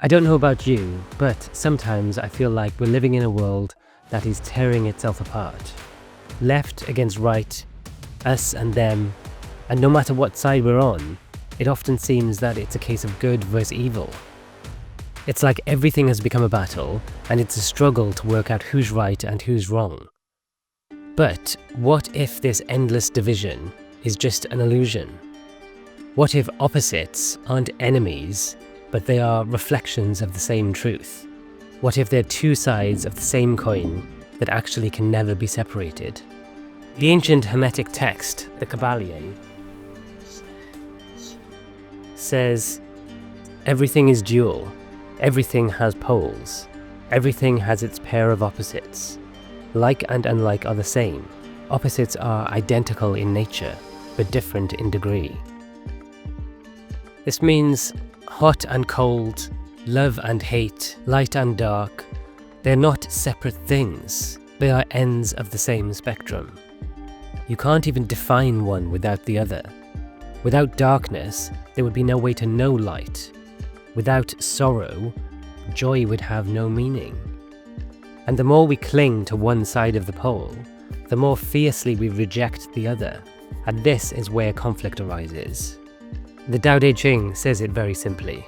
I don't know about you, but sometimes I feel like we're living in a world that is tearing itself apart. Left against right, us and them, and no matter what side we're on, it often seems that it's a case of good versus evil. It's like everything has become a battle, and it's a struggle to work out who's right and who's wrong. But what if this endless division is just an illusion? What if opposites aren't enemies, but they are reflections of the same truth? What if they're two sides of the same coin that actually can never be separated? The ancient Hermetic text, the Kybalion, says, everything is dual, everything has poles, everything has its pair of opposites. Like and unlike are the same. Opposites are identical in nature, but different in degree. This means hot and cold, love and hate, light and dark, they're not separate things. They are ends of the same spectrum. You can't even define one without the other. Without darkness, there would be no way to know light. Without sorrow, joy would have no meaning. And the more we cling to one side of the pole, the more fiercely we reject the other. And this is where conflict arises. The Tao Te Ching says it very simply.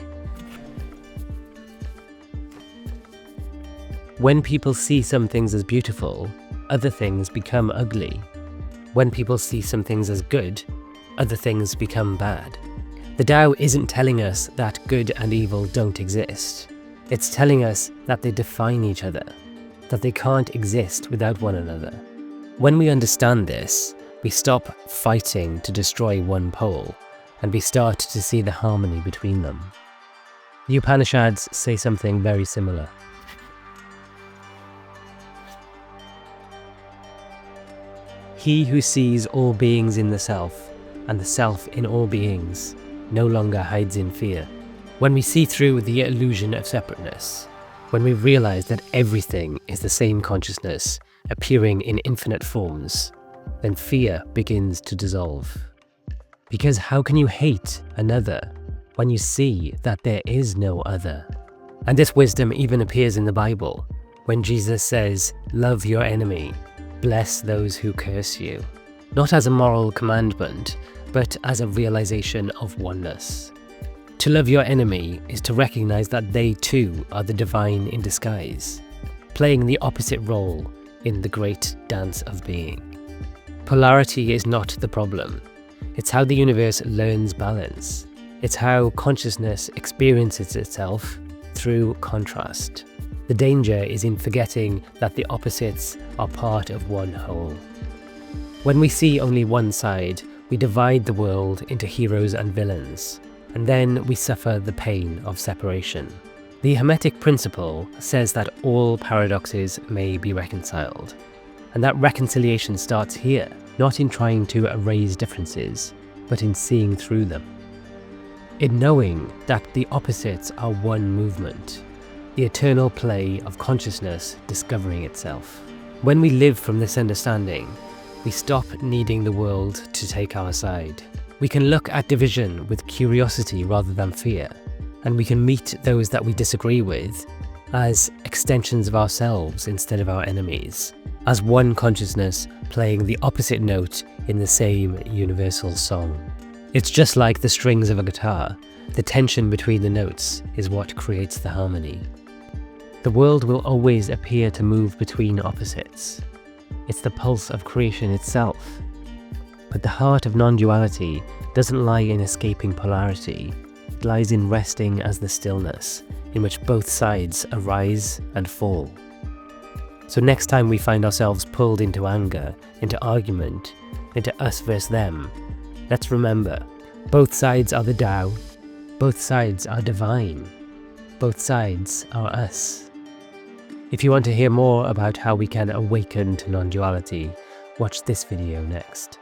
When people see some things as beautiful, other things become ugly. When people see some things as good, other things become bad. The Tao isn't telling us that good and evil don't exist. It's telling us that they define each other, that they can't exist without one another. When we understand this, we stop fighting to destroy one pole, and we start to see the harmony between them. The Upanishads say something very similar. He who sees all beings in the self, and the self in all beings, no longer hides in fear. When we see through the illusion of separateness, when we realize that everything is the same consciousness, appearing in infinite forms, then fear begins to dissolve. Because how can you hate another when you see that there is no other? And this wisdom even appears in the Bible, when Jesus says, "Love your enemy, bless those who curse you." Not as a moral commandment, but as a realization of oneness. To love your enemy is to recognize that they too are the divine in disguise, playing the opposite role in the great dance of being. Polarity is not the problem. It's how the universe learns balance. It's how consciousness experiences itself through contrast. The danger is in forgetting that the opposites are part of one whole. When we see only one side, we divide the world into heroes and villains, and then we suffer the pain of separation. The Hermetic principle says that all paradoxes may be reconciled, and that reconciliation starts here, not in trying to erase differences, but in seeing through them. In knowing that the opposites are one movement, the eternal play of consciousness discovering itself. When we live from this understanding, we stop needing the world to take our side. We can look at division with curiosity rather than fear, and we can meet those that we disagree with as extensions of ourselves instead of our enemies, as one consciousness playing the opposite note in the same universal song. It's just like the strings of a guitar. The tension between the notes is what creates the harmony. The world will always appear to move between opposites. It's the pulse of creation itself. But the heart of non-duality doesn't lie in escaping polarity. It lies in resting as the stillness, in which both sides arise and fall. So next time we find ourselves pulled into anger, into argument, into us versus them, let's remember, both sides are the Tao, both sides are divine, both sides are us. If you want to hear more about how we can awaken to non-duality, watch this video next.